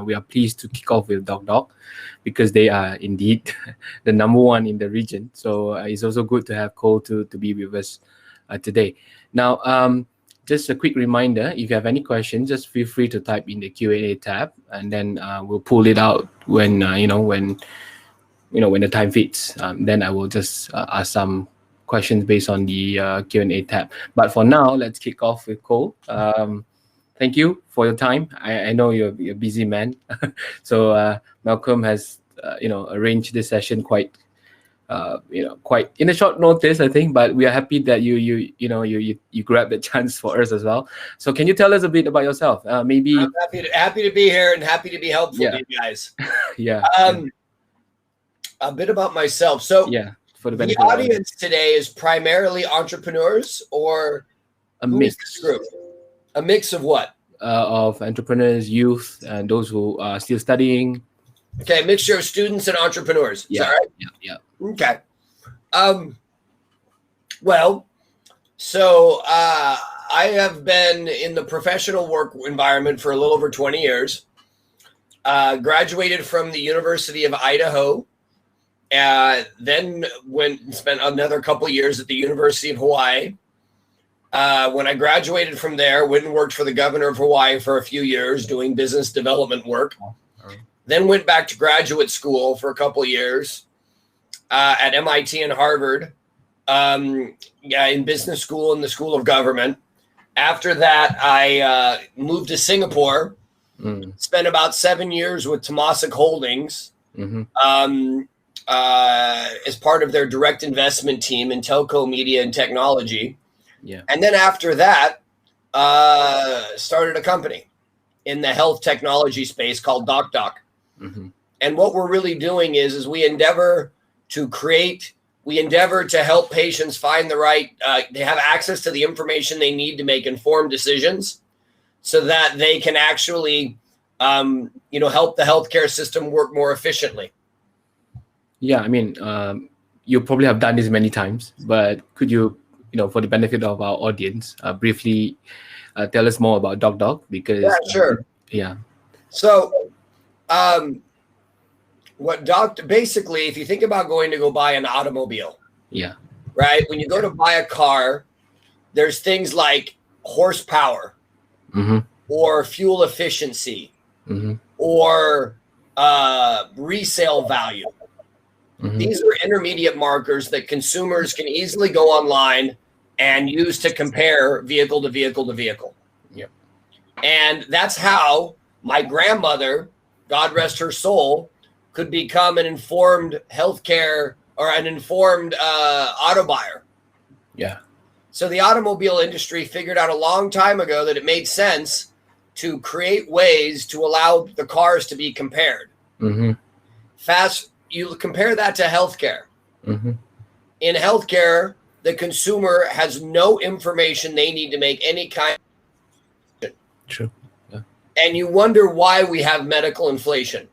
we are pleased to kick off with DocDoc because they are indeed the number one in the region. So it's also good to have Cole to be with us today. Now, just a quick reminder, if you have any questions, just feel free to type in the Q&A tab, and then we'll pull it out when when the time fits. Then I will just ask some questions based on the Q&A tab. But for now, let's kick off with Cole. Thank you for your time. I know you're a busy man, so Malcolm has arranged this session quite in a short notice, I think. But we are happy that you grabbed the chance for us as well. So can you tell us a bit about yourself? Maybe I'm happy to be here and happy to be helpful to you guys. A bit about myself. So for the audience today is primarily entrepreneurs or a mix group. A mix of what? Of entrepreneurs, youth, and those who are still studying. Okay, a mixture of students and entrepreneurs. Is that right? Yeah. Okay. Well, so I have been in the professional work environment for a little over 20 years. Graduated from the University of Idaho. Then spent another couple years at the University of Hawaii. When I graduated from there, went and worked for the governor of Hawaii for a few years doing business development work. Then went back to graduate school for a couple of years at MIT and Harvard, in business school and the School of Government. After that, I moved to Singapore, spent about 7 years with Temasek Holdings as part of their direct investment team in telco, media, and technology. And then after that, started a company in the health technology space called DocDoc. And what we're really doing is we endeavor to help patients find the right, they have access to the information they need to make informed decisions so that they can actually, help the healthcare system work more efficiently. Yeah, I mean, you probably have done this many times, but could you, for the benefit of our audience, briefly tell us more about DocDoc? Because sure. So, basically, if you think about going to go buy an automobile, right? When you go to buy a car, there's things like horsepower or fuel efficiency or resale value. These are intermediate markers that consumers can easily go online and use to compare vehicle to vehicle to vehicle. And that's how my grandmother, God rest her soul, could become an informed healthcare or an informed auto buyer. So the automobile industry figured out a long time ago that it made sense to create ways to allow the cars to be compared. You compare that to healthcare. In healthcare, the consumer has no information they need to make any kind of True. And you wonder why we have medical inflation.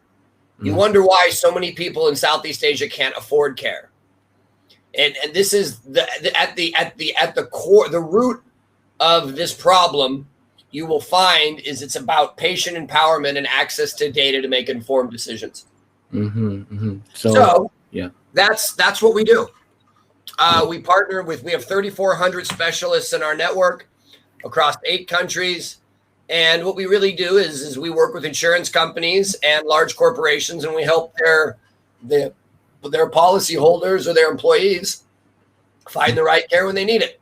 You wonder why so many people in Southeast Asia can't afford care. And this is at the core, the root of this problem you will find is it's about patient empowerment and access to data to make informed decisions. So that's what we do. We partner with, we have 3,400 specialists in our network across 8 countries. And what we really do is we work with insurance companies and large corporations, and we help their policy holders or their employees find the right care when they need it.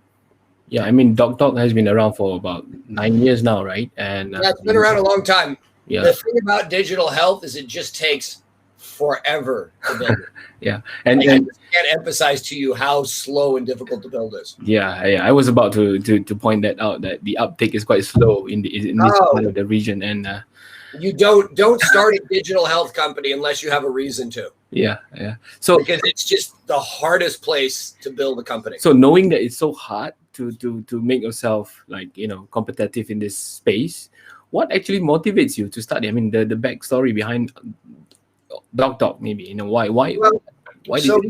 Yeah, I mean, DocDoc has been around for about 9 years now, right? And it's been around a long time. The thing about digital health is it just takes forever to build it. And I can't emphasize to you how slow and difficult to build is. I was about to point that out, that the uptake is quite slow in this part of the region, and you don't start a digital health company unless you have a reason to. So because it's just the hardest place to build a company. So knowing that it's so hard to make yourself competitive in this space, what actually motivates you to study? I mean, the backstory behind DocDoc, maybe, why did you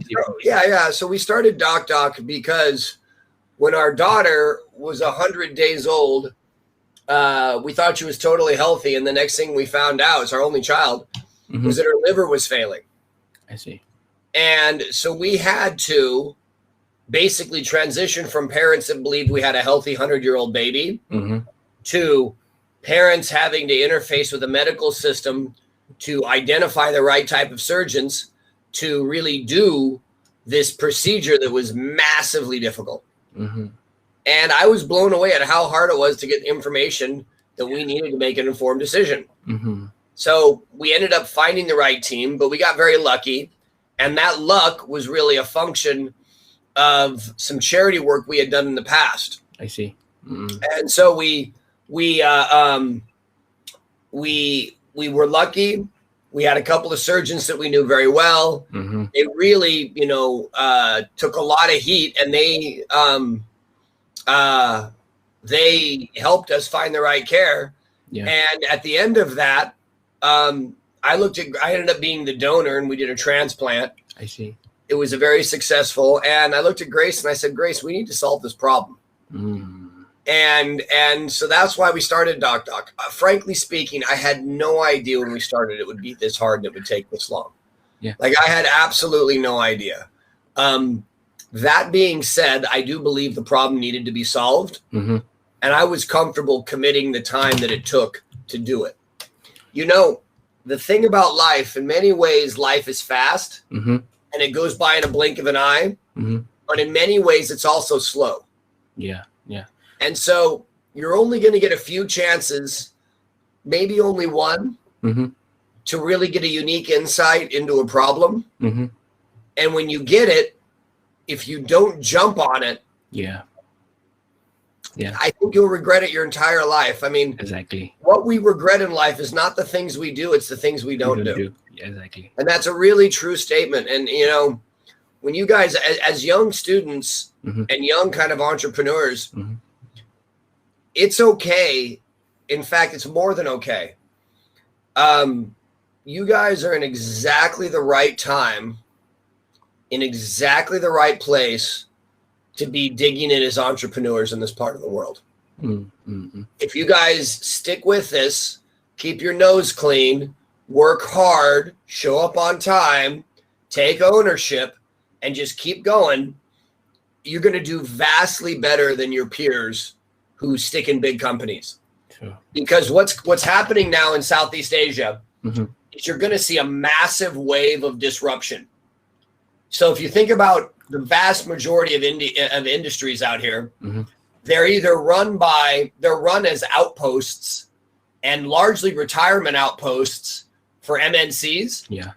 so we started DocDoc because when our daughter was 100 days old, we thought she was totally healthy, and the next thing we found out, it's our only child, was that her liver was failing. I see. And so we had to basically transition from parents that believed we had a healthy 100-year-old baby to parents having to interface with the medical system to identify the right type of surgeons to really do this procedure that was massively difficult. And I was blown away at how hard it was to get information that we needed to make an informed decision. So we ended up finding the right team, but we got very lucky. And that luck was really a function of some charity work we had done in the past. I see. And so we were lucky. We had a couple of surgeons that we knew very well. They really, took a lot of heat, and they helped us find the right care. And at the end of that, I ended up being the donor, and we did a transplant. I see. It was a very successful. And I looked at Grace and I said, Grace, we need to solve this problem. And so that's why we started DocDoc. Frankly speaking, I had no idea when we started it would be this hard and it would take this long. Like, I had absolutely no idea. That being said, I do believe the problem needed to be solved. And I was comfortable committing the time that it took to do it. The thing about life, in many ways, life is fast and it goes by in a blink of an eye. But in many ways, it's also slow. And so you're only going to get a few chances, maybe only one, to really get a unique insight into a problem. And when you get it, if you don't jump on it, I think you'll regret it your entire life. I mean, exactly. What we regret in life is not the things we do, it's the things we don't do. Exactly. And that's a really true statement. And, when you guys, as young students and young kind of entrepreneurs, it's okay. In fact, it's more than okay. You guys are in exactly the right time, in exactly the right place to be digging in as entrepreneurs in this part of the world. If you guys stick with this, keep your nose clean, work hard, show up on time, take ownership, and just keep going, you're going to do vastly better than your peers who stick in big companies. Because what's happening now in Southeast Asia is you're going to see a massive wave of disruption. So if you think about the vast majority of industries out here, they're either run as outposts and largely retirement outposts for MNCs.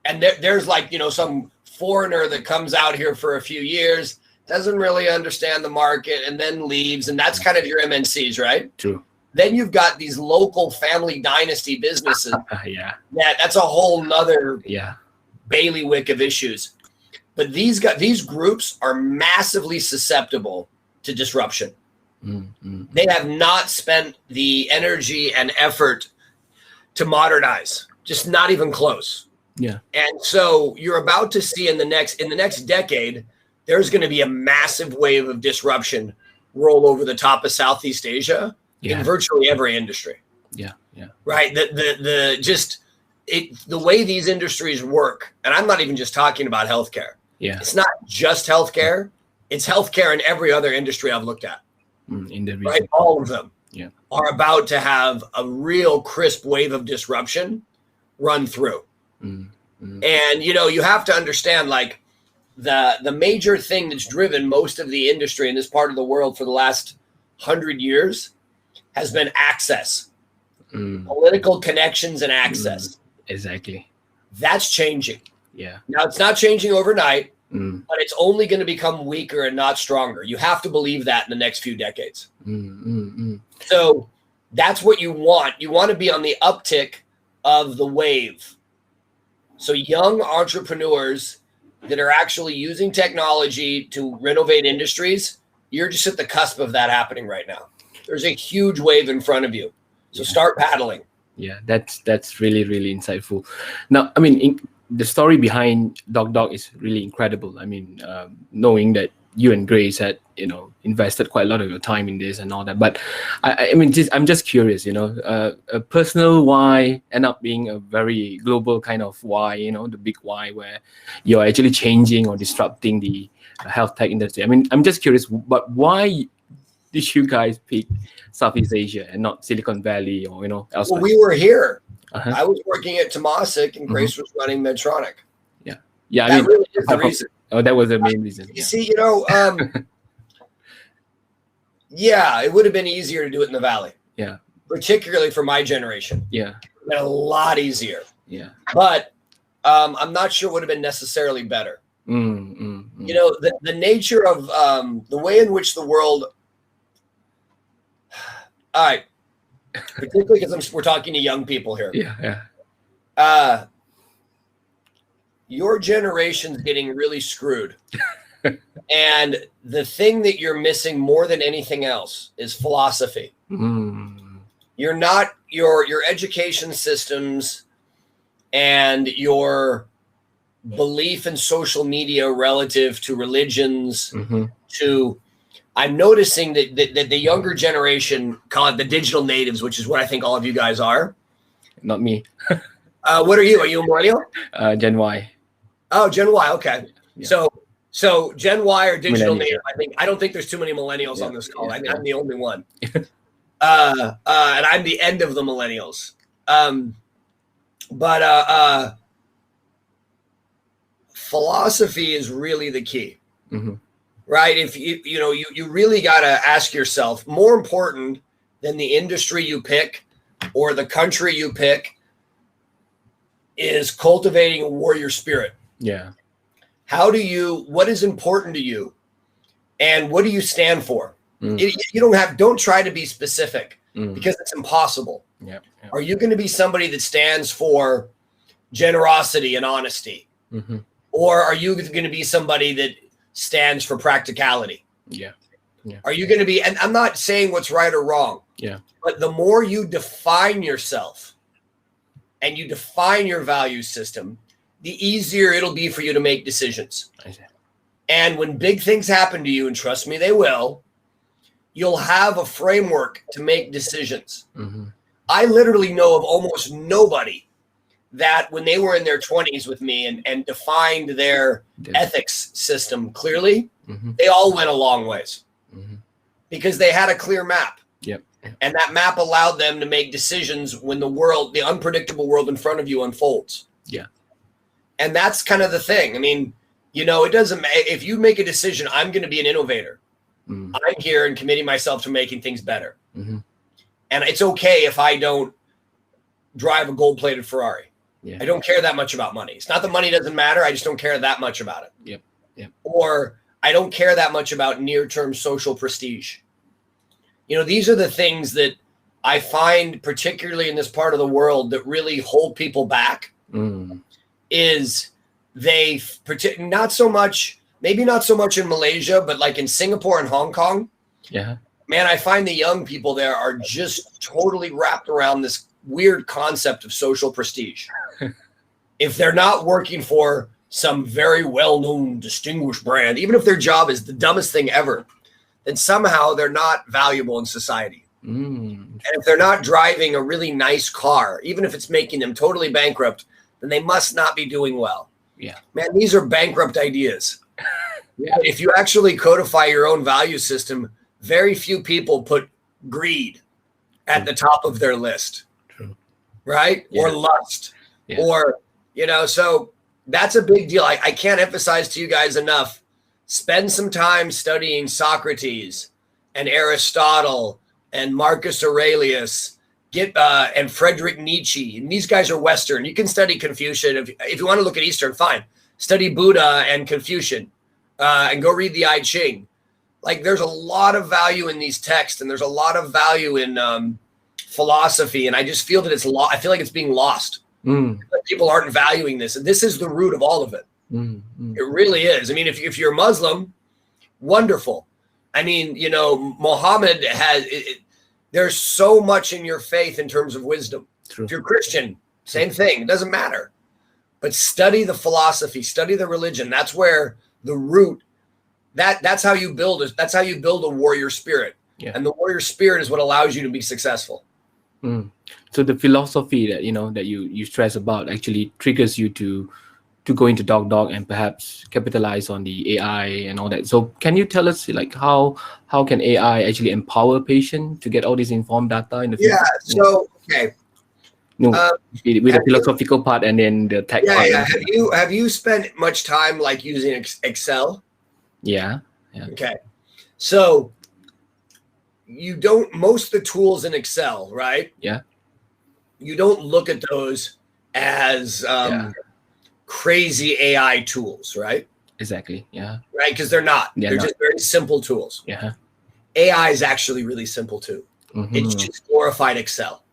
And there's like, some foreigner that comes out here for a few years, doesn't really understand the market, and then leaves. And that's kind of your MNCs, right? True. Then you've got these local family dynasty businesses. That's a whole nother bailiwick of issues. But these groups are massively susceptible to disruption. They have not spent the energy and effort to modernize, just not even close. And so you're about to see in the next decade, there's going to be a massive wave of disruption roll over the top of Southeast Asia in virtually every industry. Right. The way these industries work, and I'm not even just talking about healthcare. It's not just healthcare. It's healthcare in every other industry I've looked at. Right. All of them are about to have a real crisp wave of disruption run through. And, you have to understand, like, the major thing that's driven most of the industry in this part of the world for the last 100 years has been access, political connections and access. Exactly. That's changing. Now, it's not changing overnight, but it's only going to become weaker and not stronger. You have to believe that in the next few decades. So that's what you want. You want to be on the uptick of the wave. So young entrepreneurs that are actually using technology to renovate industries, you're just at the cusp of that happening right now. There's a huge wave in front of you. So start paddling. That's really, really insightful. Now, I mean, the story behind DocDoc is really incredible. I mean, knowing that you and Grace had, invested quite a lot of your time in this and all that. But I mean, I'm just curious, a personal why end up being a very global kind of why, the big why, where you're actually changing or disrupting the health tech industry. I mean, I'm just curious, but why did you guys pick Southeast Asia and not Silicon Valley or, elsewhere? Well, we were here. I was working at Temasek and Grace was running Medtronic. Yeah, that really is the reason. Oh, that was the main reason. You see, yeah, it would have been easier to do it in the Valley. Yeah. Particularly for my generation. Yeah. It would have been a lot easier. Yeah. But I'm not sure it would have been necessarily better. The nature of the way in which the world. All right. Particularly because we're talking to young people here. Yeah. Your generation's getting really screwed. And the thing that you're missing more than anything else is philosophy. You're not your education systems and your belief in social media relative to religions to I'm noticing that the younger generation call it the digital natives, which is what I think all of you guys are. Not me. What are you? Are you a millennial? Gen Y. Oh, Gen Y. Okay. Yeah. So Gen Y or digital native. I don't think there's too many millennials on this call. I'm the only one. And I'm the end of the millennials. But philosophy is really the key. Right? If you really got to ask yourself, more important than the industry you pick or the country you pick is cultivating a warrior spirit. Yeah. What is important to you and what do you stand for? Don't try to be specific because it's impossible. Yeah. Are you going to be somebody that stands for generosity and honesty? Or are you going to be somebody that stands for practicality? Yeah. Are you going to be, and I'm not saying what's right or wrong. Yeah. But the more you define yourself and you define your value system, the easier it'll be for you to make decisions. And when big things happen to you, and trust me, they will, you'll have a framework to make decisions. I literally know of almost nobody that when they were in their 20s with me and defined their ethics system clearly, they all went a long ways because they had a clear map. Yep. And that map allowed them to make decisions when the unpredictable world in front of you unfolds. Yeah. And that's kind of the thing. I mean, it doesn't matter if you make a decision, I'm going to be an innovator. I'm here and committing myself to making things better. And it's okay if I don't drive a gold-plated Ferrari. Yeah. I don't care that much about money. It's not that money doesn't matter. I just don't care that much about it. Yep. Or I don't care that much about near-term social prestige. These are the things that I find, particularly in this part of the world, that really hold people back. Is they not so much, maybe not so much in Malaysia, but like in Singapore and Hong Kong. Yeah. Man, I find the young people there are just totally wrapped around this weird concept of social prestige. If they're not working for some very well-known, distinguished brand, even if their job is the dumbest thing ever, then somehow they're not valuable in society. And if they're not driving a really nice car, even if it's making them totally bankrupt, then they must not be doing well. Yeah. Man, these are bankrupt ideas. If you actually codify your own value system, very few people put greed at the top of their list. True. Right? Yeah. Or lust. Yeah. Or, so that's a big deal. I can't emphasize to you guys enough. Spend some time studying Socrates and Aristotle and Marcus Aurelius and Friedrich Nietzsche. And these guys are Western. You can study Confucian. If you want to look at Eastern, fine. Study Buddha and Confucian and go read the I Ching. Like there's a lot of value in these texts and there's a lot of value in philosophy. And I just feel that I feel like it's being lost. People aren't valuing this. And this is the root of all of it. It really is. I mean, if you're Muslim, wonderful. I mean, Muhammad there's so much in your faith in terms of wisdom. True. If you're Christian, same thing. It doesn't matter. But study the philosophy, study the religion. That's where the root That's how you build it. That's how you build a warrior spirit. Yeah. And the warrior spirit is what allows you to be successful. So the philosophy that that you stress about actually triggers you to go into DocDoc and perhaps capitalize on the AI and all that. So can you tell us like how can AI actually empower patient to get all this informed data in the future? Yeah. So okay. No, with the philosophical part and then the tech part. Yeah. Have you spent much time like using Excel? Yeah. Okay. So you don't, most of the tools in Excel, right? Yeah. You don't look at those as crazy AI tools, right? Exactly. Yeah. Right? Because they're not. They're just very simple tools. Yeah. AI is actually really simple too. It's just glorified Excel.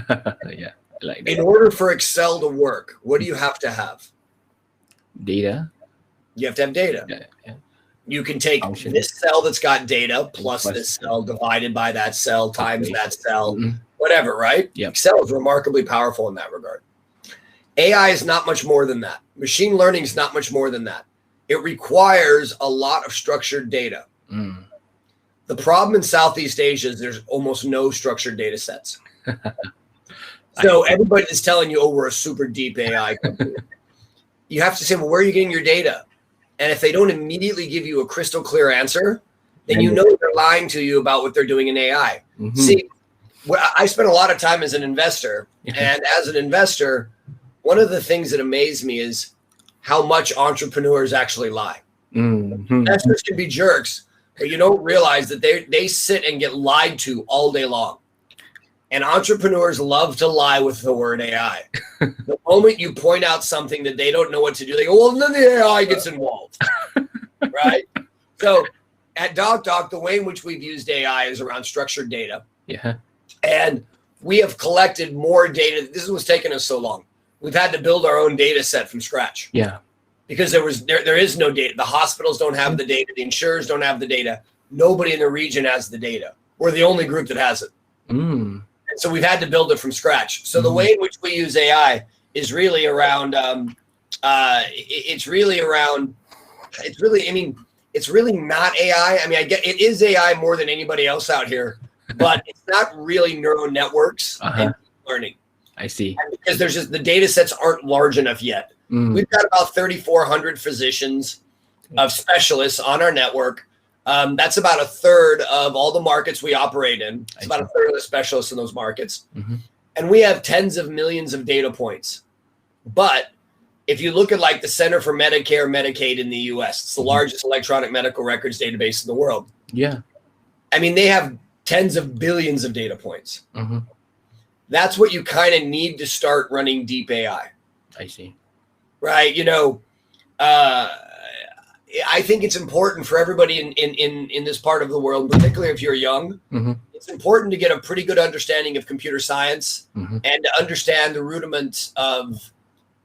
Yeah. Like that. In order for Excel to work, what do you have to have? Data. You have to have data. Yeah. You can take this cell that's got data plus this cell divided by that cell times that cell, whatever, right? Yep. Excel is remarkably powerful in that regard. AI is not much more than that. Machine learning is not much more than that. It requires a lot of structured data. The problem in Southeast Asia is there's almost no structured data sets. So everybody is telling you, oh, we're a super deep AI company. You have to say, well, where are you getting your data? And if they don't immediately give you a crystal clear answer, then you know they're lying to you about what they're doing in AI. See, I spent a lot of time as an investor. And as an investor, one of the things that amazed me is how much entrepreneurs actually lie. Investors can be jerks, but you don't realize that they sit and get lied to all day long. And entrepreneurs love to lie with the word AI. The moment you point out something that they don't know what to do, they go, well, then the AI gets involved. Right? So at DocDoc, the way in which we've used AI is around structured data. Yeah. And we have collected more data. This is what's taken us so long. We've had to build our own data set from scratch. Yeah. Because there is no data. The hospitals don't have the data. The insurers don't have the data. Nobody in the region has the data. We're the only group that has it. So we've had to build it from scratch. So the way in which we use AI is really around, it's really not AI. I mean, I get it is AI more than anybody else out here, but it's not really neural networks and learning. I see. And because there's just the data sets aren't large enough yet. We've got about 3,400 physicians of specialists on our network. That's about a third of all the markets we operate in. It's about a third of the specialists in those markets. And we have tens of millions of data points. But if you look at like the Center for Medicare, Medicaid in the US, it's the largest electronic medical records database in the world. Yeah. I mean, they have tens of billions of data points. That's what you kind of need to start running deep AI. I see. Right. I think it's important for everybody in this part of the world, particularly if you're young. It's important to get a pretty good understanding of computer science and to understand the rudiments of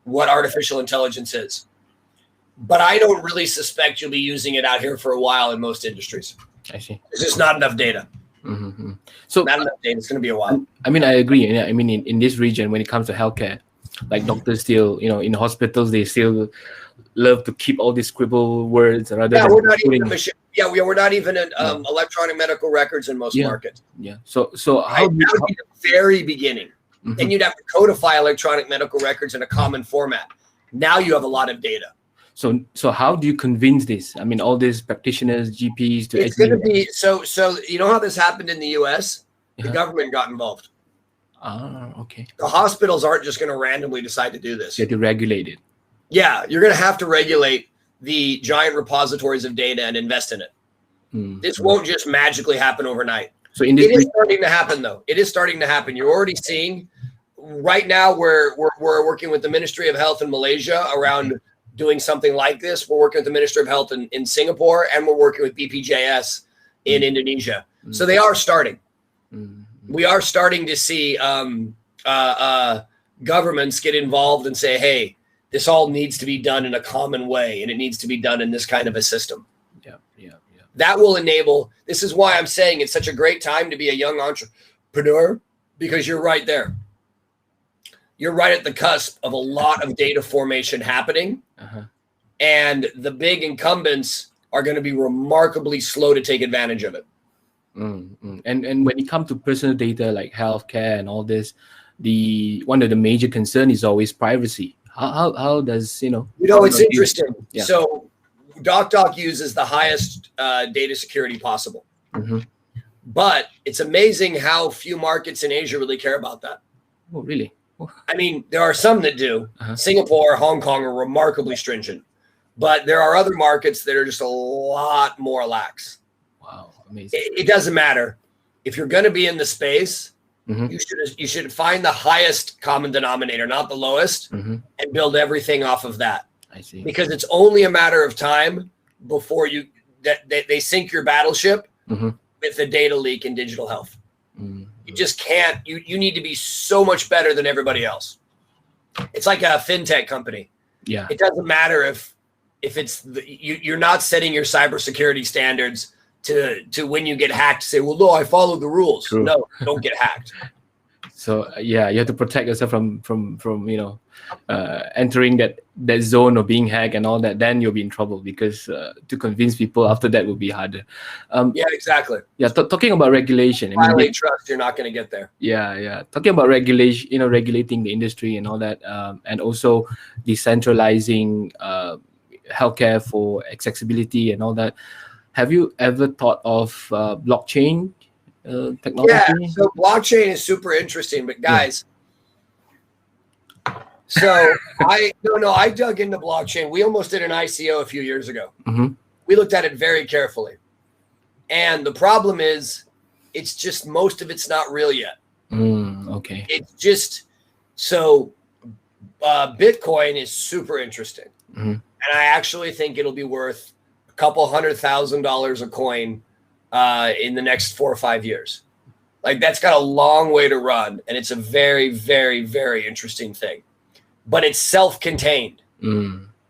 what artificial intelligence is. But I don't really suspect you'll be using it out here for a while in most industries. I see. There's just not enough data. So not enough data. It's going to be a while. I mean, I agree. Yeah, I mean, in this region, when it comes to healthcare, like doctors still, in hospitals, they still love to keep all these scribble words rather than we're not we're not even in electronic medical records in most markets. Yeah. So how would be the very beginning. Then you'd have to codify electronic medical records in a common format. Now you have a lot of data. So how do you convince this? I mean, all these practitioners, GPs to it's going to be so you know how this happened in the US? The government got involved. Okay. The hospitals aren't just going to randomly decide to do this. You have to regulate it. Yeah, you're going to have to regulate the giant repositories of data and invest in it. This won't just magically happen overnight. So it is starting to happen, though. It is starting to happen. You're already seeing right now we're working with the Ministry of Health in Malaysia around doing something like this. We're working with the Ministry of Health in Singapore, and we're working with BPJS in Indonesia. So they are starting. We are starting to see governments get involved and say, hey, this all needs to be done in a common way, and it needs to be done in this kind of a system. That will enable, this is why I'm saying it's such a great time to be a young entrepreneur, because you're right there. You're right at the cusp of a lot of data formation happening. And the big incumbents are going to be remarkably slow to take advantage of it. And when it comes to personal data like healthcare and all this, one of the major concern is always privacy. How does it's interesting. Yeah. So DocDoc uses the highest data security possible, but it's amazing how few markets in Asia really care about that. Oh, really? I mean, there are some that do. Singapore, Hong Kong are remarkably stringent, but there are other markets that are just a lot more lax. Wow, amazing. It doesn't matter. If you're going to be in the space, you should find the highest common denominator, not the lowest, and build everything off of that. I see. Because it's only a matter of time before they sink your battleship with a data leak in digital health. You just can't. You need to be so much better than everybody else. It's like a fintech company. Yeah. It doesn't matter if it's you're not setting your cybersecurity standards to when you get hacked, say, well, no, I followed the rules. True. No, don't get hacked. So you have to protect yourself from entering that zone of being hacked and all that. Then you'll be in trouble, because to convince people after that will be harder. Yeah, exactly. Yeah, talking about regulation. Violate trust, you're not going to get there. Yeah. Talking about regulation, regulating the industry and all that, and also decentralizing healthcare for accessibility and all that. Have you ever thought of blockchain technology? Yeah, so blockchain is super interesting, but guys, so I dug into blockchain. We almost did an ICO a few years ago. We looked at it very carefully. And the problem is, it's just most of it's not real yet. Okay. It's just, so Bitcoin is super interesting. And I actually think it'll be worth a couple $100,000 a coin in the next 4 or 5 years. Like, that's got a long way to run, and it's a very, very, very interesting thing. But it's self-contained.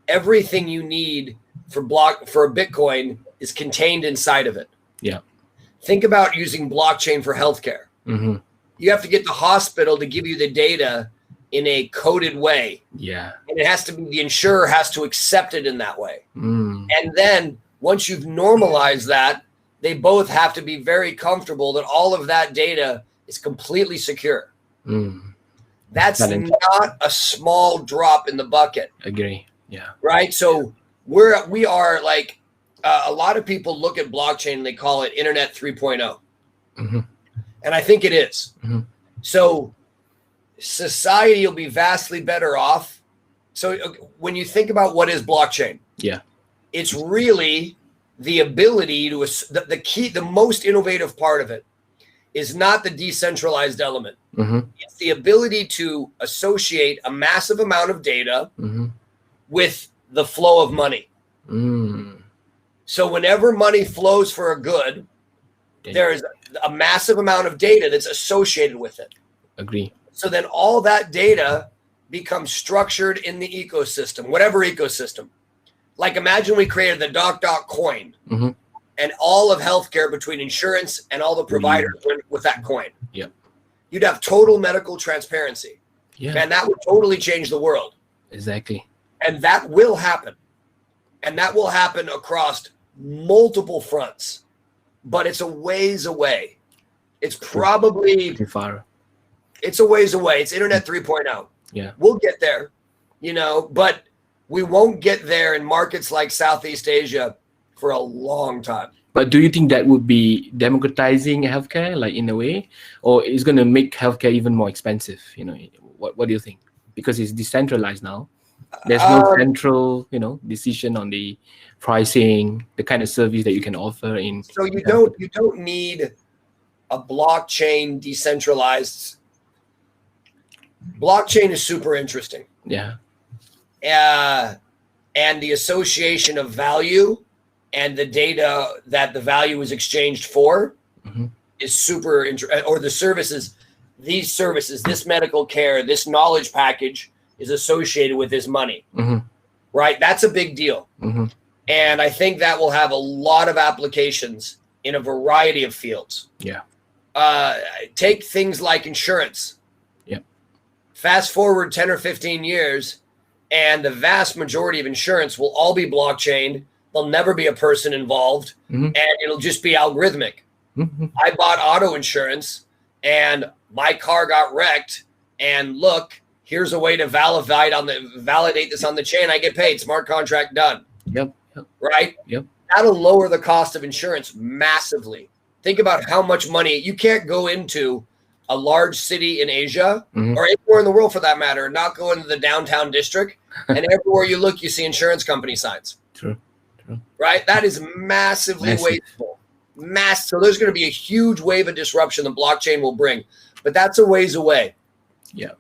Everything you need for a Bitcoin is contained inside of it. Yeah. Think about using blockchain for healthcare. You have to get the hospital to give you the data in a coded way. Yeah. And it has to be, the insurer has to accept it in that way. And then once you've normalized that, they both have to be very comfortable that all of that data is completely secure. That's not a small drop in the bucket. Agree. Yeah. Right. So we are like, a lot of people look at blockchain and they call it Internet 3.0. And I think it is. So society will be vastly better off. So when you think about what is blockchain, it's really the ability to, the most innovative part of it is not the decentralized element. It's the ability to associate a massive amount of data with the flow of money. So whenever money flows for a good, there is a massive amount of data that's associated with it. Agree. So then all that data becomes structured in the ecosystem, whatever ecosystem. Like, imagine we created the DocDoc coin and all of healthcare between insurance and all the providers with that coin. You'd have total medical transparency. And that would totally change the world. Exactly. And that will happen. And that will happen across multiple fronts. But it's a ways away. It's probably too far. It's a ways away. It's Internet 3.0. Yeah. We'll get there, but we won't get there in markets like Southeast Asia for a long time. But do you think that would be democratizing healthcare, like, in a way, or it's going to make healthcare even more expensive? What do you think? Because it's decentralized now. There's no central, decision on the pricing, the kind of service that you can offer in. So you don't need a blockchain decentralized. Blockchain is super interesting. Yeah. And the association of value and the data that the value is exchanged for is super interesting. Or the services, these services, this medical care, this knowledge package is associated with this money. Right? That's a big deal. And I think that will have a lot of applications in a variety of fields. Yeah. Take things like insurance. Fast forward 10 or 15 years, and the vast majority of insurance will all be blockchain There'll never be a person involved, and it'll just be algorithmic. I bought auto insurance, and my car got wrecked, and look, here's a way to validate this on the chain. I get paid. Smart contract done. Yep. Right? Yep. That'll lower the cost of insurance massively. Think about how much money you can't go into a large city in Asia or anywhere in the world for that matter, and not go into the downtown district. And everywhere you look, you see insurance company signs. True. Right? That is massively wasteful. So there's going to be a huge wave of disruption the blockchain will bring, but that's a ways away. Yeah.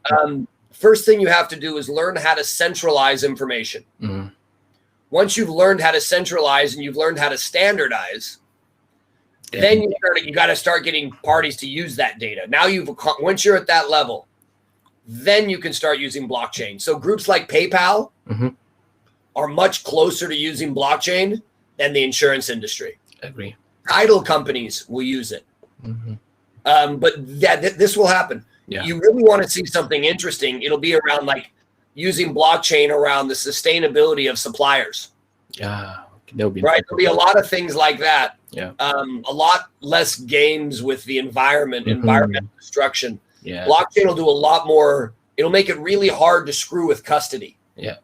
First thing you have to do is learn how to centralize information. Once you've learned how to centralize and you've learned how to standardize, then you got to start getting parties to use that data. Now once you're at that level, then you can start using blockchain. So groups like PayPal are much closer to using blockchain than the insurance industry. Agree. Title companies will use it. But this will happen. Yeah. You really want to see something interesting, it'll be around like using blockchain around the sustainability of suppliers. Yeah. There'll be a lot of things like that. Yeah. A lot less games with the environmental destruction. Yeah. Blockchain will do a lot more. It'll make it really hard to screw with custody. Yeah.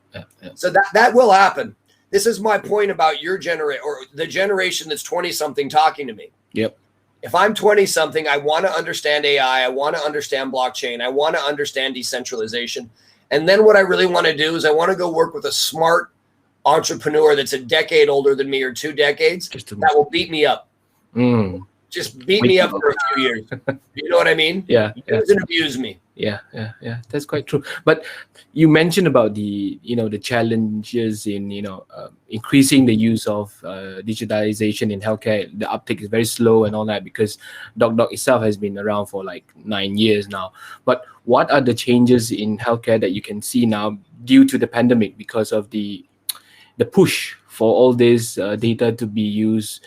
So that will happen. This is my point about your generation or the generation that's 20 something talking to me. Yep. If I'm 20 something, I want to understand AI. I want to understand blockchain. I want to understand decentralization. And then what I really want to do is I want to go work with a smart entrepreneur that's a decade older than me or 2 decades that will beat me up. Just beat me up for a few years. You know what I mean? Yeah. Use and abuse me. Yeah. That's quite true. But you mentioned about the challenges in, increasing the use of digitalization in healthcare. The uptake is very slow and all that because DocDoc itself has been around for like 9 years now. But what are the changes in healthcare that you can see now due to the pandemic because of the push for all this data to be used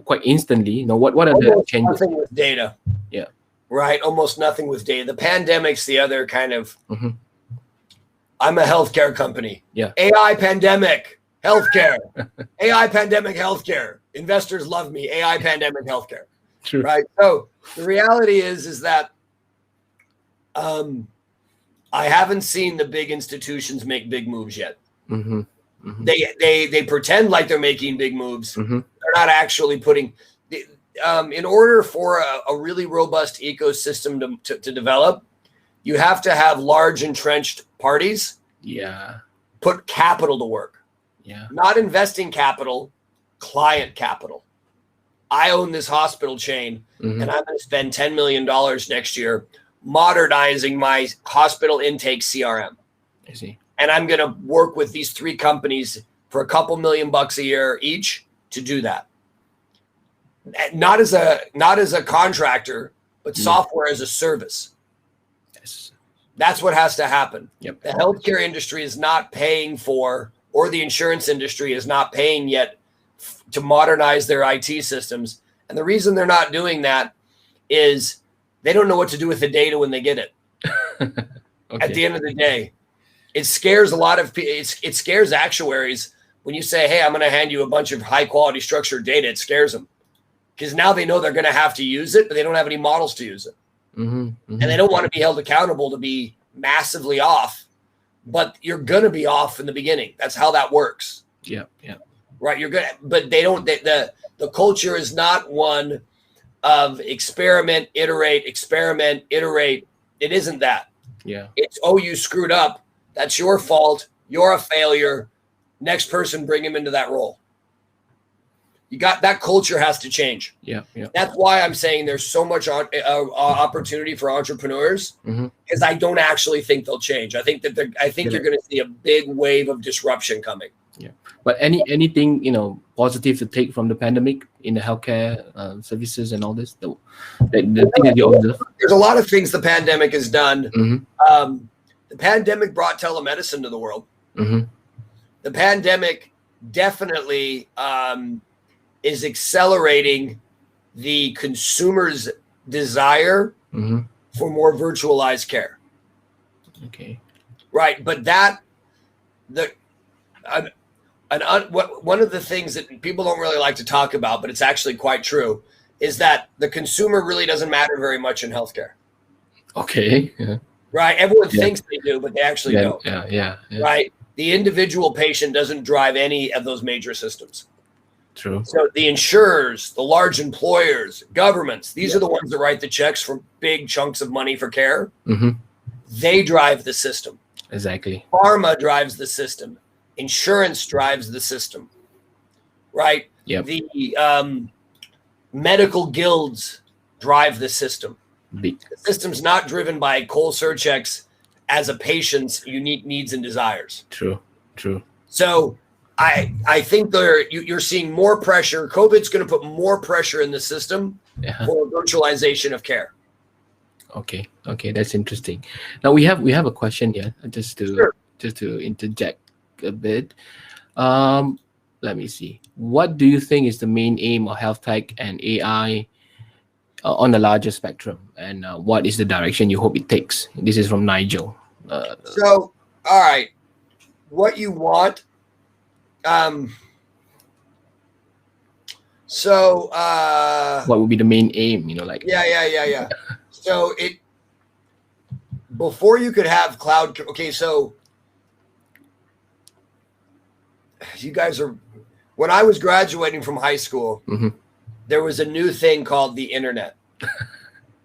quite instantly? What are the changes? Nothing with data. Yeah. Right. Almost nothing with data. The pandemic's the other kind of, I'm a healthcare company. Yeah. AI pandemic, healthcare. AI pandemic, healthcare. Investors love me. AI pandemic, healthcare. True. Right. So the reality is that I haven't seen the big institutions make big moves yet. They pretend like they're making big moves. They're not actually putting. In order for a really robust ecosystem to develop, you have to have large entrenched parties. Yeah. Put capital to work. Yeah. Not investing capital, client capital. I own this hospital chain, and I'm going to spend $10 million next year modernizing my hospital intake CRM. I see. And I'm going to work with these 3 companies for a couple $1,000,000 a year each to do that. Not as a contractor, but software as a service. Yes. That's what has to happen. Yep. The healthcare industry is not paying for, or the insurance industry is not paying yet to modernize their IT systems. And the reason they're not doing that is they don't know what to do with the data when they get it. At the end of the day, it scares a lot of people. It scares actuaries when you say, hey, I'm going to hand you a bunch of high quality structured data. It scares them because now they know they're going to have to use it, but they don't have any models to use it. And they don't want to be held accountable to be massively off, but you're going to be off in the beginning. That's how that works. Yeah. Right. You're good. But they don't, the culture is not one of experiment, iterate. It isn't that. Yeah. It's, oh, you screwed up. That's your fault. You're a failure. Next person, bring him into that role. You got that culture has to change. Yeah. That's why I'm saying there's so much opportunity for entrepreneurs because I don't actually think they'll change. I think that you're going to see a big wave of disruption coming. Yeah. But anything positive to take from the pandemic in the healthcare services and all this? The thing that you observe? There's a lot of things the pandemic has done. The pandemic brought telemedicine to the world. The pandemic definitely is accelerating the consumer's desire for more virtualized care. Okay. Right. But one of the things that people don't really like to talk about, but it's actually quite true, is that the consumer really doesn't matter very much in healthcare. Okay. Yeah. Right? Everyone thinks they do, but they actually don't. Yeah. Right? The individual patient doesn't drive any of those major systems. True. So the insurers, the large employers, governments, these are the ones that write the checks for big chunks of money for care. Mm-hmm. They drive the system. Exactly. Pharma drives the system. Insurance drives the system. Right? Yep. The medical guilds drive the system. The system's not driven by Cole Sirucek's as a patient's unique needs and desires. True. So I think you're seeing more pressure. COVID's going to put more pressure in the system for virtualization of care. Okay, that's interesting. Now we have a question here, just to interject a bit. Let me see. What do you think is the main aim of health tech and AI on the larger spectrum, and what is the direction you hope it takes? This is from Nigel. So, all right, what you want. What would be the main aim? Yeah. So before you could have cloud. Okay, so you guys are. When I was graduating from high school, there was a new thing called the internet.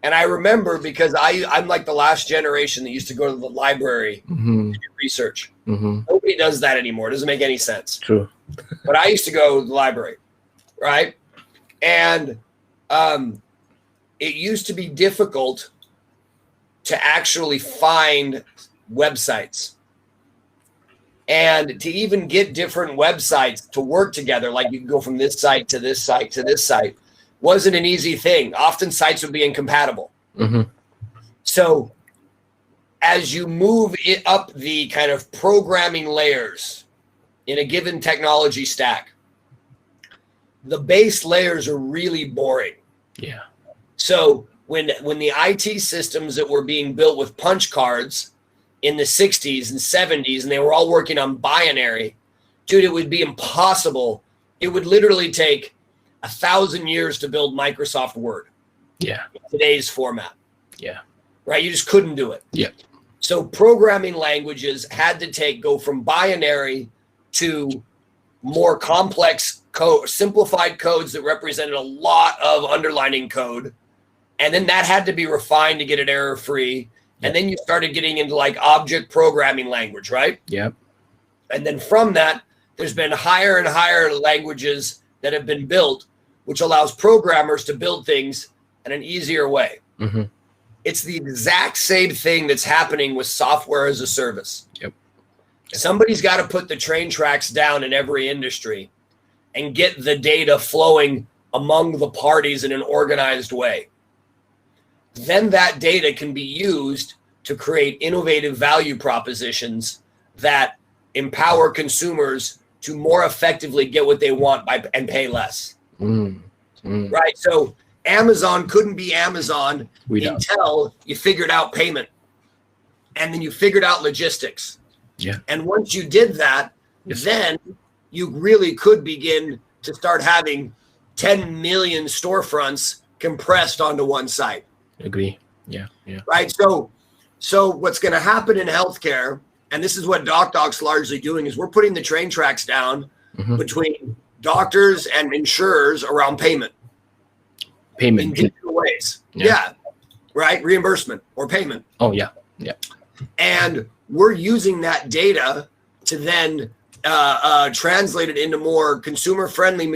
And I remember because I'm like the last generation that used to go to the library to do research. Nobody does that anymore. It doesn't make any sense. True. But I used to go to the library, right? And it used to be difficult to actually find websites. And to even get different websites to work together, like you can go from this site to this site to this site, wasn't an easy thing. Often sites would be incompatible. So as you move it up the kind of programming layers in a given technology stack, the base layers are really boring. Yeah. So when the IT systems that were being built with punch cards in the 60s and 70s, and they were all working on binary, dude, it would be impossible. It would literally take 1,000 years to build Microsoft Word. Yeah. In today's format. Yeah. Right? You just couldn't do it. Yeah. So programming languages had to go from binary to more complex code, simplified codes that represented a lot of underlining code. And then that had to be refined to get it error-free. And then you started getting into like object programming language, right? Yep. And then from that, there's been higher and higher languages that have been built, which allows programmers to build things in an easier way. It's the exact same thing that's happening with software as a service. Yep. Somebody's got to put the train tracks down in every industry and get the data flowing among the parties in an organized way. Then that data can be used to create innovative value propositions that empower consumers to more effectively get what they want and pay less. Right? So Amazon couldn't be Amazon until you figured out payment. And then you figured out logistics. Yeah. And once you did that, then you really could begin to start having 10 million storefronts compressed onto one site. Agree. Yeah. Right. So what's going to happen in healthcare, and this is what DocDoc's largely doing, is we're putting the train tracks down between doctors and insurers around payment. In digital ways. Yeah. Right. Reimbursement or payment. Oh, yeah. And we're using that data to then translate it into more consumer-friendly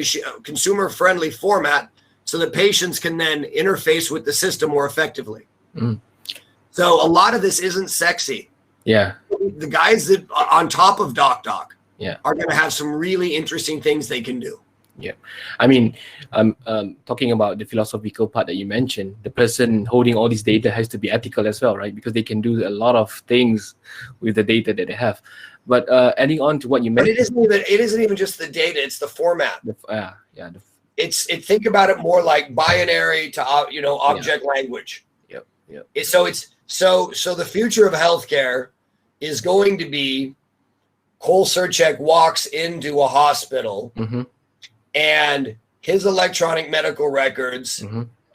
format so that patients can then interface with the system more effectively. So a lot of this isn't sexy. Yeah. The guys that on top of DocDoc are going to have some really interesting things they can do. Yeah. I mean, talking about the philosophical part that you mentioned, the person holding all this data has to be ethical as well, right? Because they can do a lot of things with the data that they have. But adding on to what you mentioned, it isn't even just the data; it's the format. Think about it more like binary to object language. So the future of healthcare is going to be Cole Sirucek walks into a hospital and his electronic medical records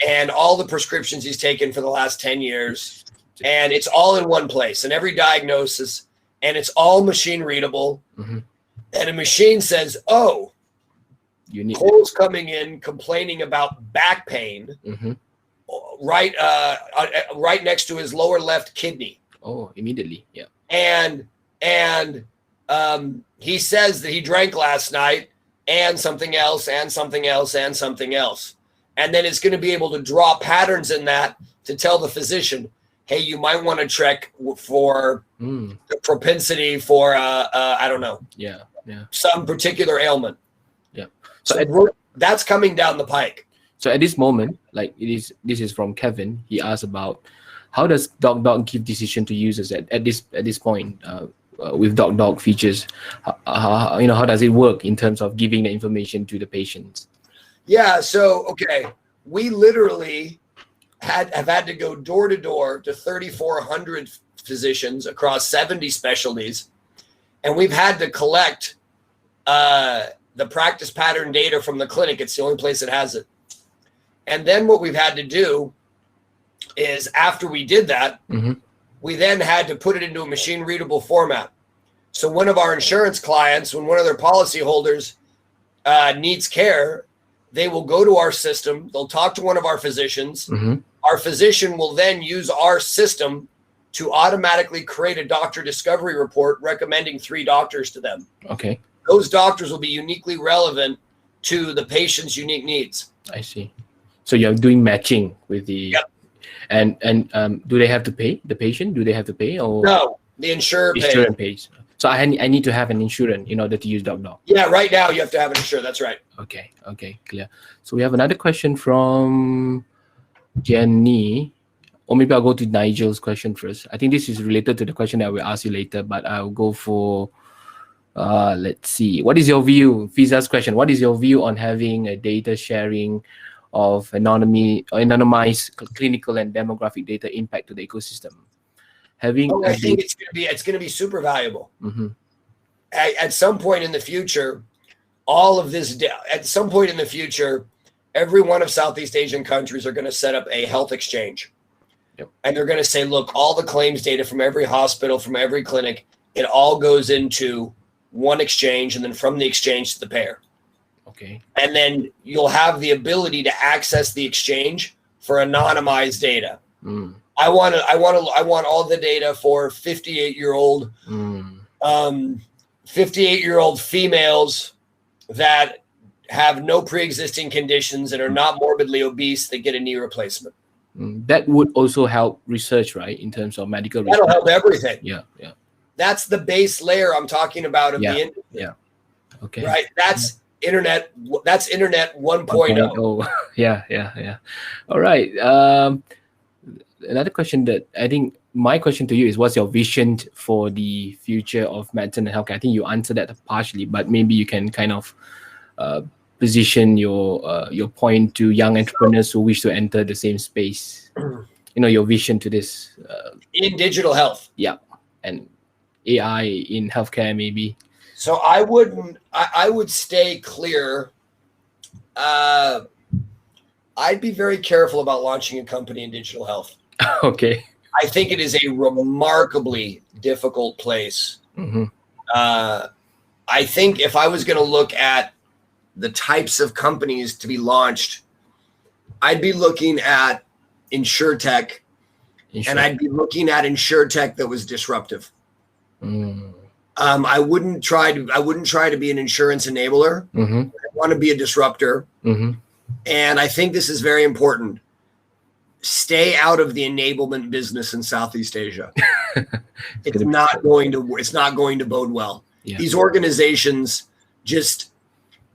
and all the prescriptions he's taken for the last 10 years, and it's all in one place, and every diagnosis, and it's all machine readable. And a machine says, oh, Cole's coming in complaining about back pain right next to his lower left kidney. Oh, immediately. Yeah. And he says that he drank last night and something else and something else and something else. And then it's going to be able to draw patterns in that to tell the physician, hey, you might want to check for the propensity for, I don't know. Yeah. Some particular ailment. Yeah. So that's coming down the pike. So at this moment, like this is from Kevin. He asked about how does DocDoc give decision to users at this point with DocDoc features? How does it work in terms of giving the information to the patients? Yeah. So we literally have had to go door to door to 3,400 physicians across 70 specialties, and we've had to collect the practice pattern data from the clinic. It's the only place that has it. And then what we've had to do is, after we did that, we then had to put it into a machine readable format. So one of our insurance clients, when one of their policyholders needs care, they will go to our system. They'll talk to one of our physicians. Our physician will then use our system to automatically create a doctor discovery report recommending 3 doctors to them. Okay. Those doctors will be uniquely relevant to the patient's unique needs. I see. So you're doing matching with the, and do they have to pay the patient? Do they have to pay, or no? The insurer pays. So I need to have an insurance in order to use DocDoc. Yeah, right now you have to have an insurance. That's right. Okay, clear. So we have another question from Jenny, or maybe I'll go to Nigel's question first. I think this is related to the question that we'll ask you later, but I'll go for. Let's see. What is your view? Fiza's question. What is your view on having a data sharing of anonymized clinical and demographic data impact to the ecosystem? I think it's going to be super valuable. At some point in the future, all of this. At some point in the future, every one of Southeast Asian countries are going to set up a health exchange, and they're going to say, look, all the claims data from every hospital, from every clinic, it all goes into one exchange, and then from the exchange to the payer. Okay. And then you'll have the ability to access the exchange for anonymized data. I want all the data for 58-year-old females that have no pre-existing conditions and are not morbidly obese that get a knee replacement. That would also help research, right? In terms of medical research. That'll help everything. Yeah. That's the base layer I'm talking about of the industry. Yeah. Okay. Right. That's internet 1.0. Yeah. All right. Another question that I think my question to you is, what's your vision for the future of medicine and healthcare? I think you answered that partially, but maybe you can kind of position your point to young entrepreneurs who wish to enter the same space. Your vision to this in digital health. Yeah, and AI in healthcare maybe. So I would stay clear. I'd be very careful about launching a company in digital health. Okay. I think it is a remarkably difficult place. I think if I was going to look at the types of companies to be launched, I'd be looking at InsurTech, and I'd be looking at InsurTech that was disruptive. I wouldn't try to be an insurance enabler. I want to be a disruptor. And I think this is very important. Stay out of the enablement business in Southeast Asia. It's not going to bode well. Yeah. These organizations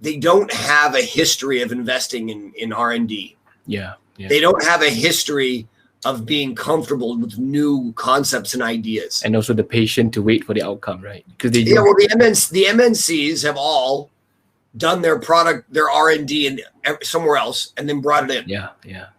they don't have a history of investing in R&D. Yeah. They don't have a history of being comfortable with new concepts and ideas. And also the patient to wait for the outcome, right? Because the MNCs have all done their product, their R&D somewhere else, and then brought it in. Yeah,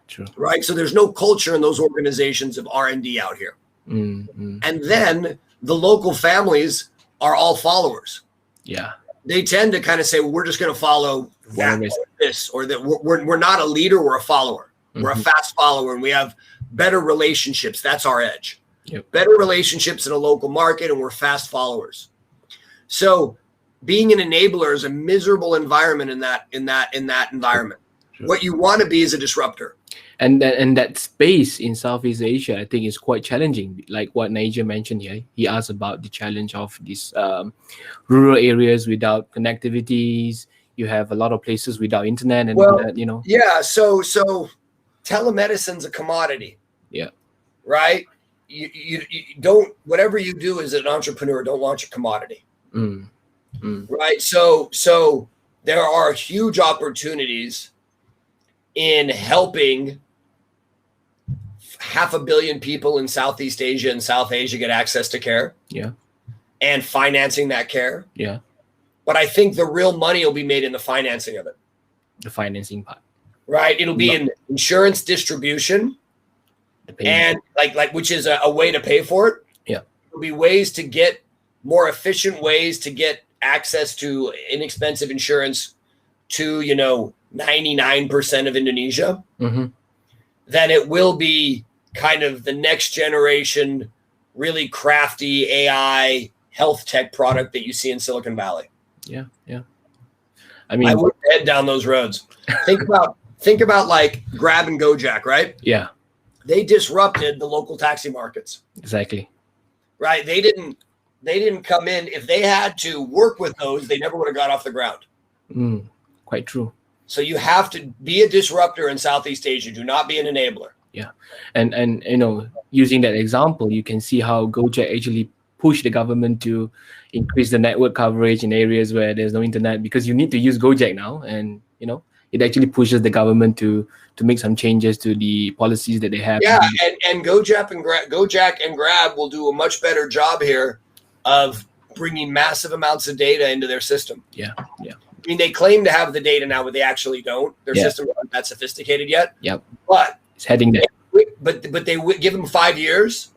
true. Right? So there's no culture in those organizations of R&D out here. And then the local families are all followers. Yeah. They tend to kind of say, well, we're just going to follow that or this, or that we're not a leader, we're a follower. We're a fast follower, and we have better relationships. That's our edge. Yep. Better relationships in a local market, and we're fast followers. So being an enabler is a miserable environment in that environment. Sure. What you want to be is a disruptor. And that space in Southeast Asia, I think, is quite challenging. Like what Naija mentioned here, he asked about the challenge of these rural areas without connectivities. You have a lot of places without internet, and Yeah. So telemedicine's a commodity. Yeah. Right. You don't, whatever you do as an entrepreneur, don't launch a commodity. Right. So there are huge opportunities in helping 500 million people in Southeast Asia and South Asia get access to care. Yeah. And financing that care. Yeah. But I think the real money will be made in the financing of it. The financing part. Right. It'll be in insurance distribution and like which is a way to pay for it. Yeah. There'll be ways to get more efficient ways to get access to inexpensive insurance to, 99% of Indonesia. Then it will be kind of the next generation, really crafty AI health tech product that you see in Silicon Valley. Yeah. I would head down those roads. Think about like Grab and Gojek, right? Yeah. They disrupted the local taxi markets. Exactly. Right. They didn't come in. If they had to work with those, they never would have got off the ground. Quite true. So you have to be a disruptor in Southeast Asia. Do not be an enabler. Yeah. And using that example, you can see how Gojek actually pushed the government to increase the network coverage in areas where there's no internet, because you need to use Gojek now. And, it actually pushes the government to make some changes to the policies that they have. Yeah. And Gojek and Grab will do a much better job here of bringing massive amounts of data into their system. Yeah. I mean, they claim to have the data now, but they actually don't. Their system isn't that sophisticated yet. Yep. But it's heading there. But they give them 5 years,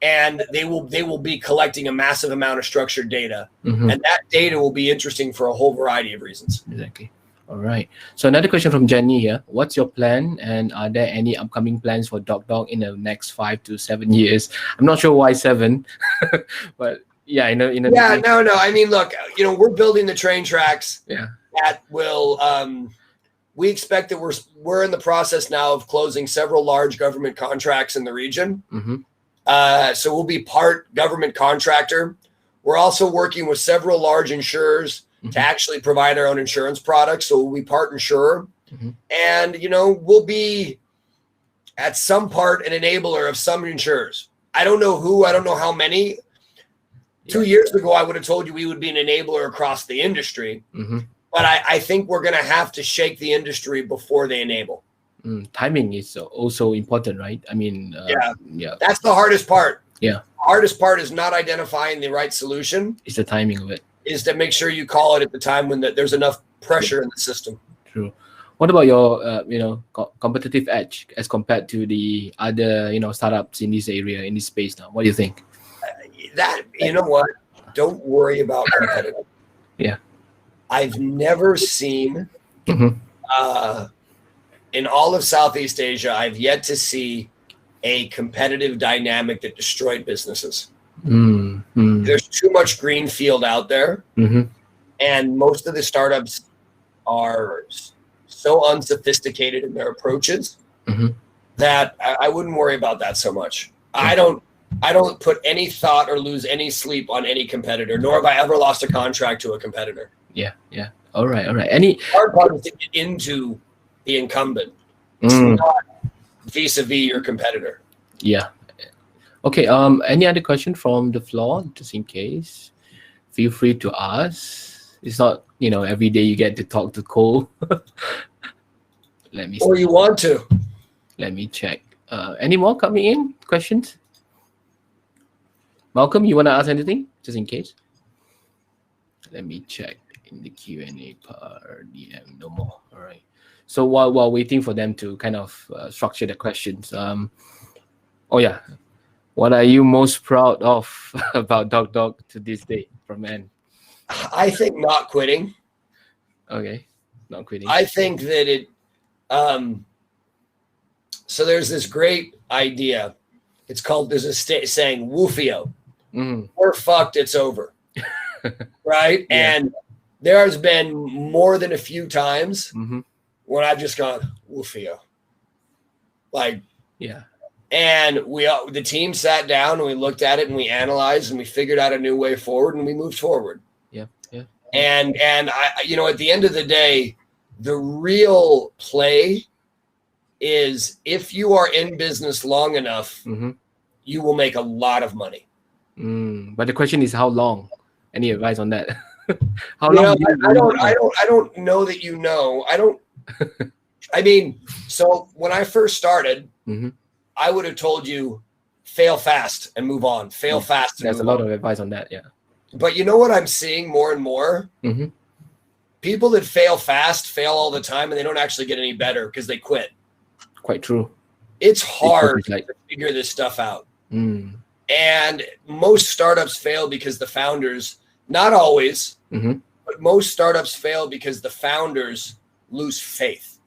and they will be collecting a massive amount of structured data, and that data will be interesting for a whole variety of reasons. Exactly. All right. So another question from Jenny here. What's your plan, and are there any upcoming plans for DocDoc in the next 5 to 7 years? I'm not sure why 7, but yeah, no. I mean, look, we're building the train tracks. Yeah. That will. We expect that we're in the process now of closing several large government contracts in the region. So we'll be part government contractor. We're also working with several large insurers to actually provide our own insurance products. So we'll be part insurer, and we'll be at some part an enabler of some insurers. I don't know who. I don't know how many. 2 years ago, I would have told you we would be an enabler across the industry. But I think we're going to have to shake the industry before they enable. Timing is also important, right? I mean, yeah. That's the hardest part. Yeah. The hardest part is not identifying the right solution. It's the timing of it. Is to make sure you call it at the time when there's enough pressure in the system. True. What about your, competitive edge as compared to the other, startups in this area, in this space now? What do you think? You know what? Don't worry about competitive. Yeah. I've never seen, in all of Southeast Asia, I've yet to see a competitive dynamic that destroyed businesses. There's too much greenfield out there. And most of the startups are so unsophisticated in their approaches that I wouldn't worry about that so much. I don't put any thought or lose any sleep on any competitor, nor have I ever lost a contract to a competitor. Yeah. All right. Any hard part is to get into the incumbent. It's not vis-a-vis your competitor. Yeah. Okay. Any other question from the floor? Just in case, feel free to ask. It's not, every day you get to talk to Cole. Let me. Or you want to. Let me check. Any more coming in? Questions? Malcolm, you want to ask anything? Just in case. Let me check in the Q&A part. DM, no more. All right. So while waiting for them to kind of structure the questions, What are you most proud of about DocDoc to this day from Anne? I think not quitting. Okay, not quitting. I think that it, so there's this great idea. It's called, there's a saying, woofio. We're fucked, it's over. Right? Yeah. And there has been more than a few times when I've just gone, woofio. Like, yeah. And the team sat down and we looked at it and we analyzed and we figured out a new way forward and we moved forward. Yeah. Yeah. And I, at the end of the day, the real play is if you are in business long enough, you will make a lot of money. But the question is how long? Any advice on that? How long? I don't know that I mean, so when I first started, I would have told you fail fast and move on. Fail fast. There's a lot of advice on that. Yeah. But you know what I'm seeing more and more? People that fail fast fail all the time and they don't actually get any better because they quit. Quite true. It's hard to figure this stuff out. And most startups fail because the founders, not always, but most startups fail because the founders lose faith.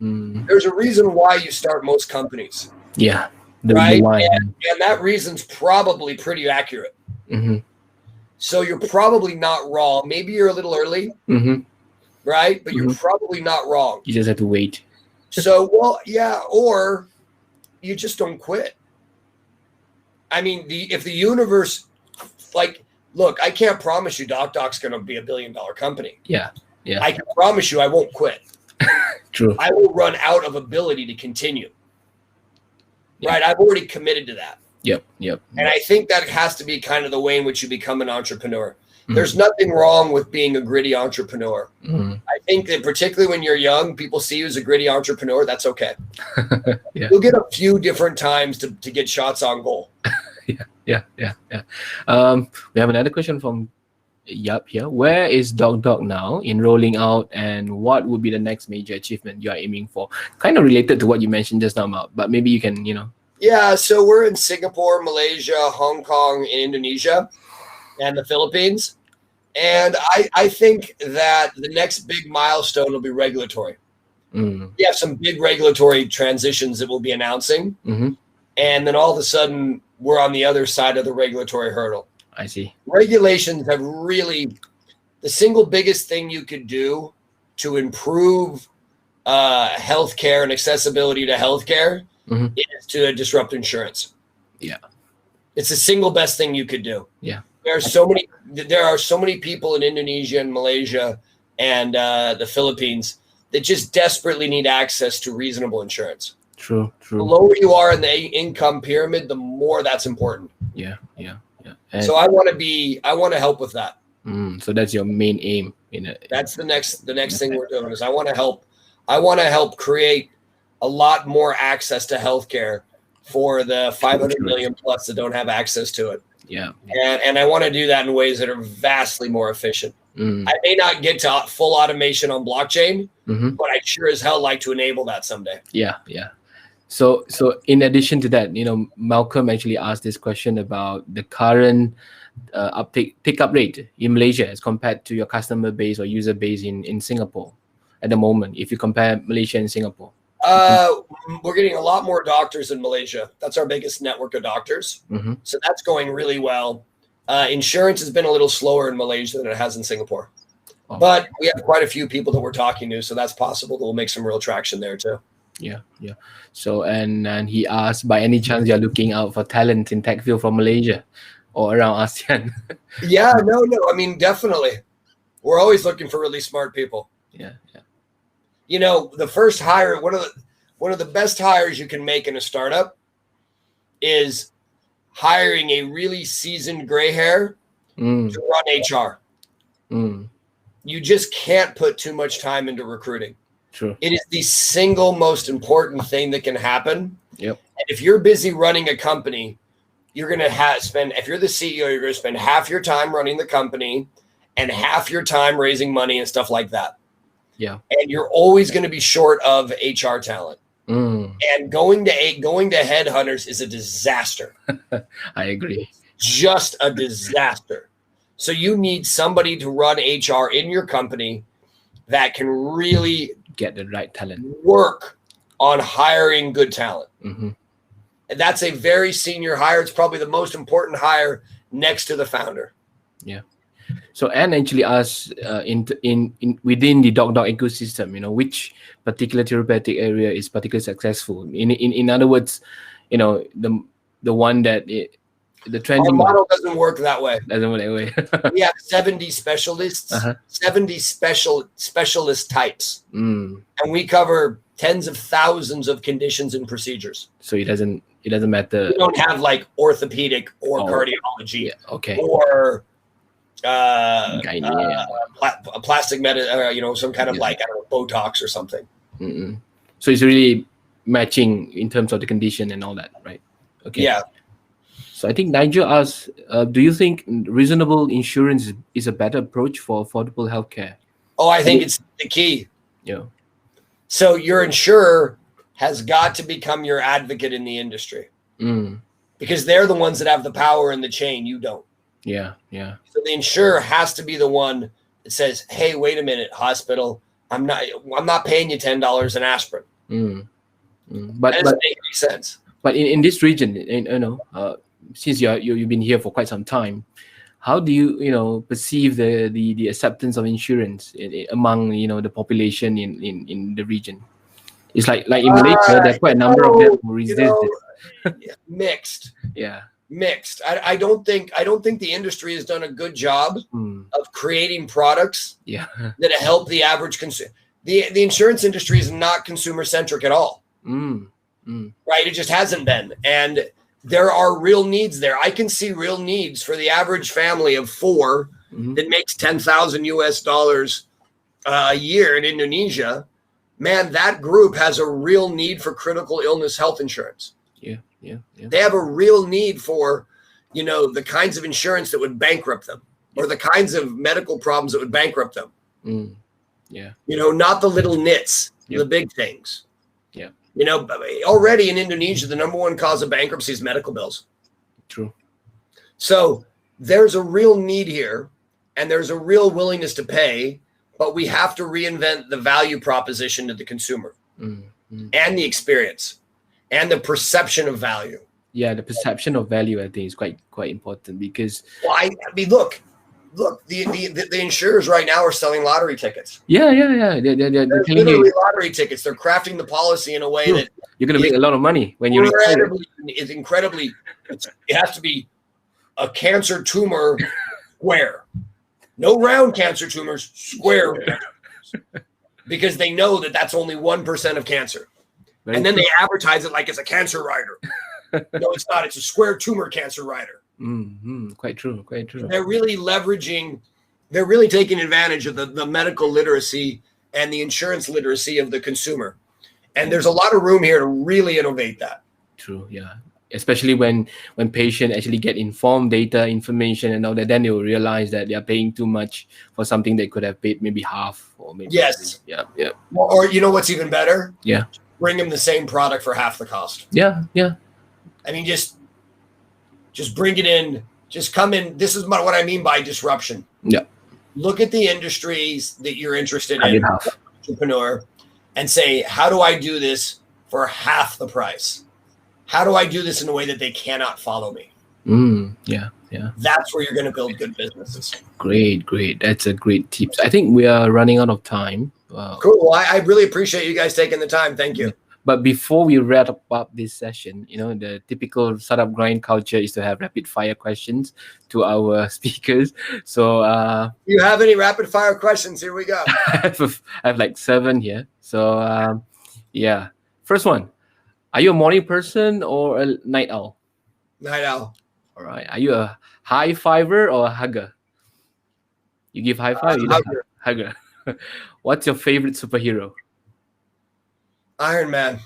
There's a reason why you start most companies. Yeah. Right? And that reason's probably pretty accurate. So you're probably not wrong. Maybe you're a little early, right? But you're probably not wrong. You just have to wait. So, well, yeah, or you just don't quit. I mean, if the universe, like, look, I can't promise you DocDoc's going to be $1 billion company. Yeah, yeah. I can promise you I won't quit. True. I will run out of ability to continue. Yeah. Right? I've already committed to that. Yep. And I think that has to be kind of the way in which you become an entrepreneur. There's nothing wrong with being a gritty entrepreneur. I think that particularly when you're young, people see you as a gritty entrepreneur. That's okay. Yeah. You'll get a few different times to get shots on goal. Yeah. We have another question from Yup here. Where is DocDoc now in rolling out, and what would be the next major achievement you are aiming for? Kind of related to what you mentioned just now, but maybe you can, Yeah, so we're in Singapore, Malaysia, Hong Kong, and Indonesia, and the Philippines. And I think that the next big milestone will be regulatory. We have some big regulatory transitions that we'll be announcing. And then all of a sudden, we're on the other side of the regulatory hurdle. I see. Regulations have really, the single biggest thing you could do to improve healthcare and accessibility to healthcare is to disrupt insurance. Yeah. It's the single best thing you could do. Yeah. There are so many people in Indonesia and Malaysia and the Philippines that just desperately need access to reasonable insurance. True. The lower you are in the income pyramid, the more that's important. Yeah. And so I want to help with that. So that's your main aim in it. That's the next thing we're doing is I want to help create a lot more access to healthcare for the 500 million plus that don't have access to it. Yeah. And I want to do that in ways that are vastly more efficient. I may not get to full automation on blockchain, but I sure as hell like to enable that someday. Yeah. So in addition to that, Malcolm actually asked this question about the current take-up rate in Malaysia as compared to your customer base or user base in Singapore at the moment, if you compare Malaysia and Singapore. We're getting a lot more doctors in Malaysia. That's our biggest network of doctors. So that's going really well. Insurance has been a little slower in Malaysia than it has in Singapore. But we have quite a few people that we're talking to, so that's possible that we'll make some real traction there too. Yeah. So and he asked, by any chance you're looking out for talent in tech field from Malaysia or around ASEAN? Yeah, no. I mean, definitely. We're always looking for really smart people. Yeah. The first hire, one of the best hires you can make in a startup is hiring a really seasoned gray hair to run HR. You just can't put too much time into recruiting. True. It is the single most important thing that can happen. Yep. And if you're busy running a company, you're going to spend, if you're the CEO, you're going to spend half your time running the company and half your time raising money and stuff like that. Yeah. And you're always going to be short of HR talent. And going to headhunters is a disaster. I agree. Just a disaster. So you need somebody to run HR in your company that can really get the right talent, work on hiring good talent. Mm-hmm. And that's a very senior hire. It's probably the most important hire next to the founder. Yeah. So Anne actually asked in within the DocDoc ecosystem, which particular therapeutic area is particularly successful. In other words, the one that the trending model doesn't work that way. Doesn't work that way. We have 70 specialists, 70 specialist types, and we cover tens of thousands of conditions and procedures. So it doesn't matter. We don't have like orthopedic or cardiology, or plastic some kind of like, I don't know, Botox or something. Mm-mm. So it's really matching in terms of the condition and all that, right? Okay. Yeah. So I think Nigel asked, do you think reasonable insurance is a better approach for affordable healthcare? Oh, I think it's the key. Yeah. So your insurer has got to become your advocate in the industry, because they're the ones that have the power in the chain. You don't. Yeah, yeah. So the insurer has to be the one that says, "Hey, wait a minute, hospital, I'm not paying you $10 an aspirin." But that doesn't make any sense. But in this region, since you've been here for quite some time, how do you perceive the acceptance of insurance among the population in the region? It's like in Malaysia, there's quite a number of them who resist it. Mixed. Yeah. Mixed. I don't think the industry has done a good job of creating products that help the average consumer. The insurance industry is not consumer centric at all. Right? It just hasn't been. And there are real needs there. I can see real needs for the average family of 4 that makes $10,000 a year in Indonesia. Man, that group has a real need for critical illness health insurance. Yeah. They have a real need for, the kinds of insurance that would bankrupt them, or the kinds of medical problems that would bankrupt them. Yeah. Not the little nits, the big things. Yeah. Already in Indonesia, the number one cause of bankruptcy is medical bills. True. So there's a real need here, and there's a real willingness to pay, but we have to reinvent the value proposition to the consumer and the experience and the perception of value. Yeah, the perception of value, I think, is quite important because. Well, I mean, look, the insurers right now are selling lottery tickets. Yeah. They're literally lottery tickets. They're crafting the policy in a way that you're going to make a lot of money when you retire. It's incredibly. It has to be a cancer tumor square, no round cancer tumors, square, because they know that that's only 1% of cancer. And then they advertise it like it's a cancer rider. No, it's not. It's a square tumor cancer rider. Quite true. They're really leveraging, they're really taking advantage of the medical literacy and the insurance literacy of the consumer. And there's a lot of room here to really innovate that. True, yeah. Especially when patients actually get informed data, information and all that, then they will realize that they are paying too much for something they could have paid maybe half or maybe. Yes. Yeah. Or what's even better? Yeah. Bring them the same product for half the cost. Yeah. I mean, just bring it in. Just come in. This is what I mean by disruption. Yeah. Look at the industries that you're interested in, entrepreneur, and say, how do I do this for half the price? How do I do this in a way that they cannot follow me? Yeah. That's where you're going to build good businesses. Great. That's a great tip. I think we are running out of time. Cool. Well, I really appreciate you guys taking the time. Thank you. But before we wrap up this session, the typical startup grind culture is to have rapid fire questions to our speakers. So, you have any rapid fire questions? Here we go. I have like 7 here. So, yeah. First one, are you a morning person or a night owl? Night owl. All right. Are you a high fiver or a hugger? You give high five? Hugger. What's your favorite superhero? Iron Man.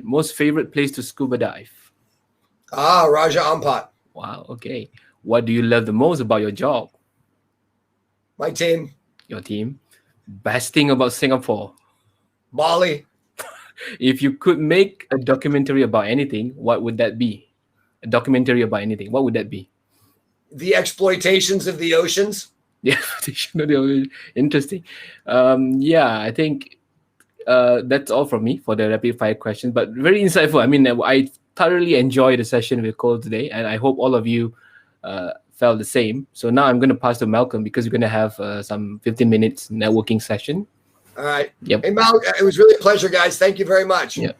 Most favorite place to scuba dive? Raja Ampat. Wow. Okay. What do you love the most about your job? My team. Your team. Best thing about Singapore? Bali. If you could make a documentary about anything, what would that be? A documentary about anything, what would that be? The exploitations of the oceans. Yeah, interesting. Yeah, I think that's all from me for the rapid fire questions, but very insightful. I mean, I thoroughly enjoyed the session with Cole today, and I hope all of you felt the same. So now I'm going to pass to Malcolm because we're going to have some 15 minutes networking session. All right. Yep. Hey, Mal, it was really a pleasure, guys. Thank you very much. Yeah.